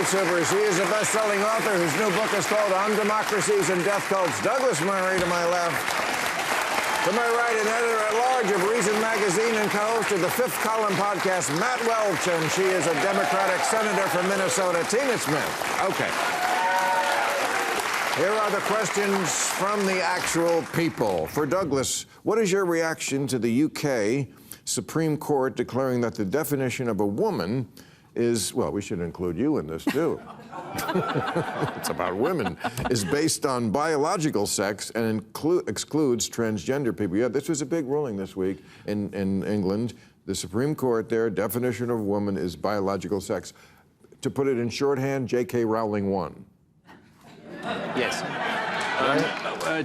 supers. He is a best-selling author whose new book is called On Democracies and Death Cults. Douglas Murray to my left. To my right, an editor-at-large of Reason Magazine and co-host of the Fifth Column podcast, Matt Welch, and she is a Democratic senator from Minnesota, Tina Smith. Okay. Here are the questions from the actual people. For Douglas, what is your reaction to the UK Supreme Court declaring that the definition of a woman is, well, we should include you in this, too. It's about women, is based on biological sex and excludes transgender people. Yeah, this was a big ruling this week in England. The Supreme Court, their definition of woman is biological sex. To put it in shorthand, J.K. Rowling won. Yes.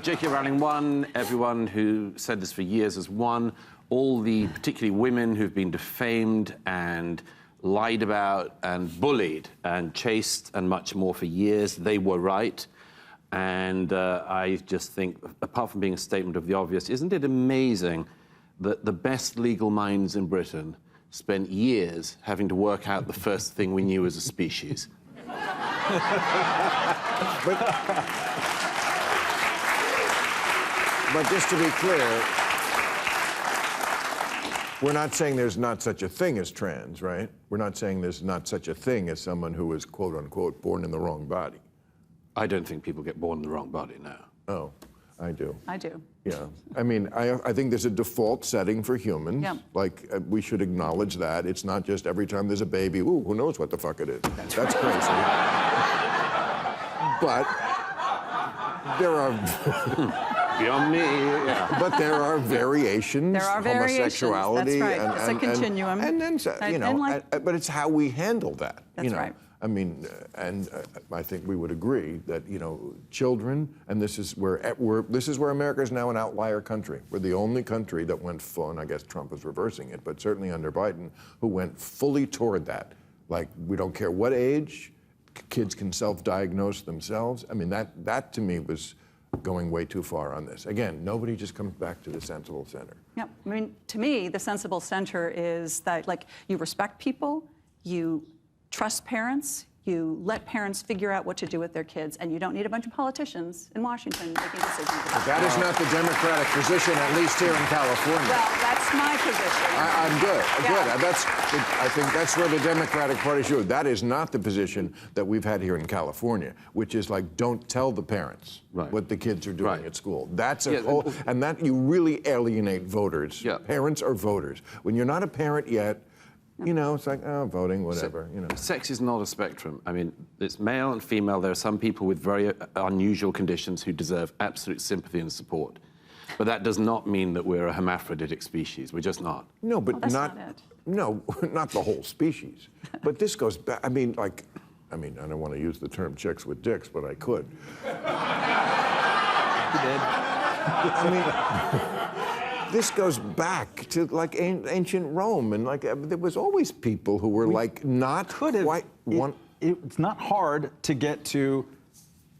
J.K. Rowling won. Everyone who said this for years has won. All the, particularly women who've been defamed and lied about and bullied and chased and much more for years, they were right. And I just think, apart from being a statement of the obvious, isn't it amazing that the best legal minds in Britain spent years having to work out the first thing we knew as a species? But just to be clear, we're not saying there's not such a thing as trans, right? We're not saying there's not such a thing as someone who is, quote unquote, born in the wrong body. I don't think people get born in the wrong body now. Oh, I do. I do. Yeah. I mean, I think there's a default setting for humans. Yeah. Like, we should acknowledge that. It's not just every time there's a baby, ooh, who knows what the fuck it is. That's crazy. But there are... Beyond me, yeah. But there are variations. There are variations. Homosexuality. That's right. It's a continuum. And then, you know, but it's how we handle that. That's you know? right. I mean, I think we would agree that, you know, children, and this is where America is now an outlier country. We're the only country that went full, and I guess Trump is reversing it, but certainly under Biden, who went fully toward that. Like, we don't care what age, kids can self-diagnose themselves. I mean, that to me was going way too far on this. Again, nobody just comes back to the sensible center. Yeah, I mean, to me, the sensible center is that, like, you respect people, you trust parents, you let parents figure out what to do with their kids, and you don't need a bunch of politicians in Washington making decisions. But that is not the Democratic position, at least here in California. Well, that's my position. I'm good. Yeah. Good. I think that's where the Democratic Party should. That is not the position that we've had here in California, which is like, don't tell the parents what the kids are doing at school. That's a whole, and that you really alienate voters. Yeah. Parents are voters. When you're not a parent yet, you know, it's like, oh, voting, whatever, you know. Sex is not a spectrum. I mean, it's male and female. There are some people with very unusual conditions who deserve absolute sympathy and support. But that does not mean that we're a hermaphroditic species. We're just not. No, but that's not it. No, not the whole species. But this goes back, I mean, I don't want to use the term chicks with dicks, but I could. You did. I mean... This goes back to, like, ancient Rome, and, like, there was always people who were, like, not quite one... It's not hard to get to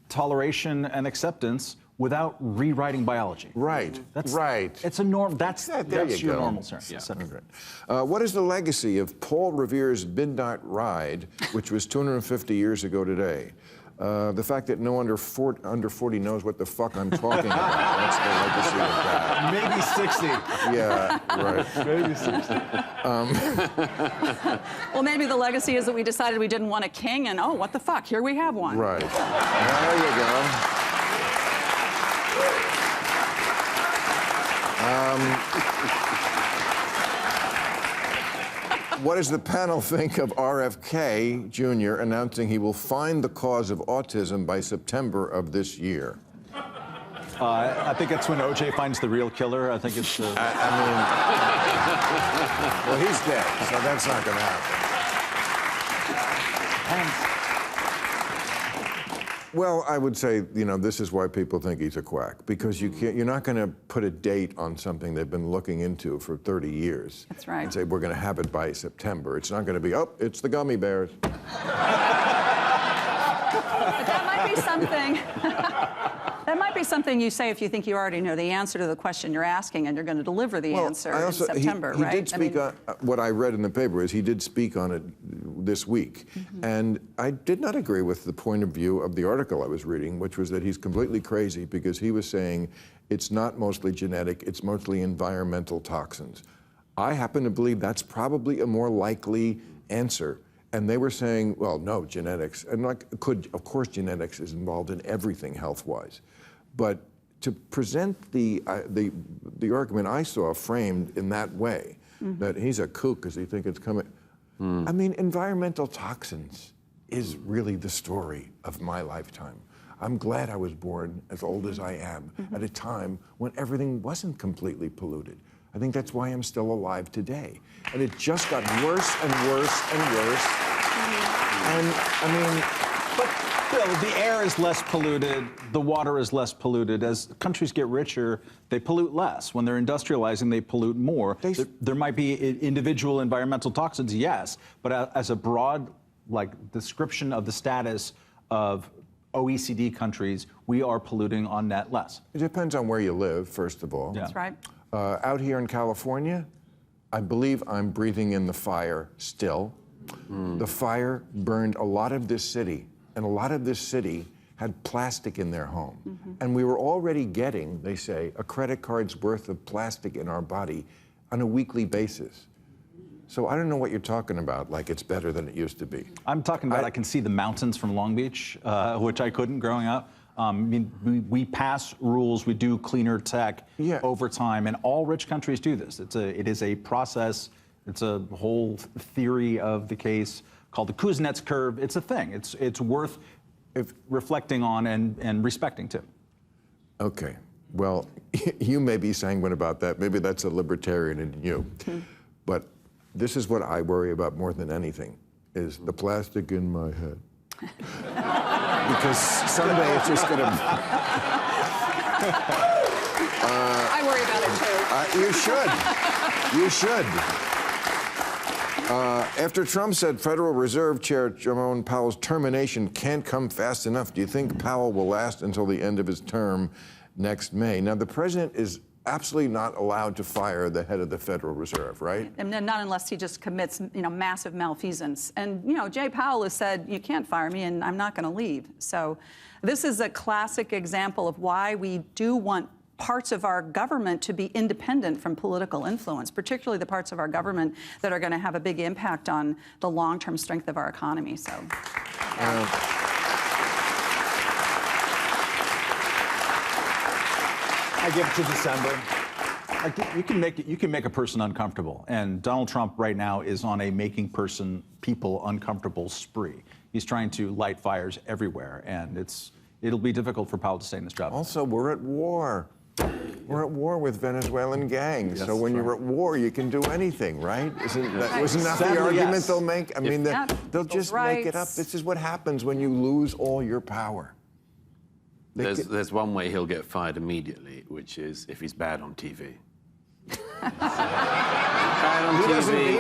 toleration and acceptance without rewriting biology. Right, right. It's a norm. That's your normal Yeah. What is the legacy of Paul Revere's Midnight Ride, which was 250 years ago today? The fact that no under 40 knows what the fuck I'm talking about. That's the legacy of that. Maybe 60. Yeah, right. Maybe 60. Well, maybe the legacy is that we decided we didn't want a king, and oh, what the fuck, here we have one. Right. There you go. What does the panel think of RFK Jr. announcing he will find the cause of autism by September of this year? I think it's when O.J. finds the real killer. I think it's... well, he's dead, so that's not going to happen. Well, I would say, you know, this is why people think he's a quack, because you're not going to put a date on something they've been looking into for 30 years. That's right. And say, we're going to have it by September. It's not going to be, oh, it's the gummy bears. But that might be something. That might be something you say if you think you already know the answer to the question you're asking, and you're going to deliver the answer in September, right? He did speak on what I read in the paper is he did speak on it this week. And I did not agree with the point of view of the article I was reading, which was that he's completely crazy because he was saying it's not mostly genetic, it's mostly environmental toxins. I happen to believe that's probably a more likely answer. And they were saying, well, no, genetics. And of course, genetics is involved in everything health-wise. But to present the argument I saw framed in that way, that he's a kook because he thinks it's coming. I mean, environmental toxins is really the story of my lifetime. I'm glad I was born as old as I am at a time when everything wasn't completely polluted. I think that's why I'm still alive today. And it just got worse and worse and worse. And I mean, But Bill, the air is less polluted, the water is less polluted. As countries get richer, they pollute less. When they're industrializing, they pollute more. There might be individual environmental toxins, yes, but as a broad description of the status of OECD countries, we are polluting on net less. it depends on where you live, first of all. Yeah. That's right. Out here in California, I believe I'm breathing in the fire still. The fire burned a lot of this city, and a lot of this city had plastic in their home. And we were already getting, they say, a credit card's worth of plastic in our body on a weekly basis. So I don't know what you're talking about, like it's better than it used to be. I'm talking about I can see the mountains from Long Beach, which I couldn't growing up. I mean, we pass rules, we do cleaner tech over time, and all rich countries do this. It is a process. It's a whole theory of the case called the Kuznets curve. It's a thing. It's worth reflecting on and respecting too. Okay. Well, you may be sanguine about that. Maybe that's a libertarian in you. But this is what I worry about more than anything, is the plastic in my head. Because someday it's just going to... I worry about it too. You should. You should. After Trump said Federal Reserve Chair Jerome Powell's termination can't come fast enough, do you think Powell will last until the end of his term next May? Now, the president is absolutely not allowed to fire the head of the Federal Reserve, right? And not unless he just commits, massive malfeasance. And, Jay Powell has said, you can't fire me and I'm not going to leave. So this is a classic example of why we do want parts of our government to be independent from political influence, particularly the parts of our government that are going to have a big impact on the long-term strength of our economy. So, I give it to December. You can make a person uncomfortable, and Donald Trump right now is on a making people uncomfortable spree. He's trying to light fires everywhere, and it'll be difficult for Powell to stay in this job. Also, we're at war. We're at war with Venezuelan gangs. Yes, so when you're at war, you can do anything, right? Wasn't that the argument they'll make? I mean, they'll just make it up. This is what happens when you lose all your power. There's one way he'll get fired immediately, which is if he's bad on TV. He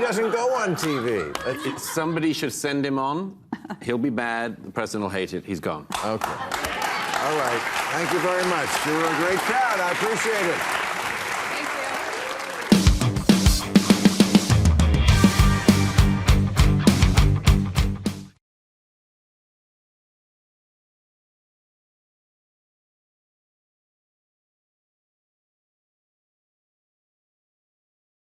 doesn't go on TV. Somebody should send him on. He'll be bad. The president will hate it. He's gone. Okay. All right. Thank you very much. You were a great crowd. I appreciate it.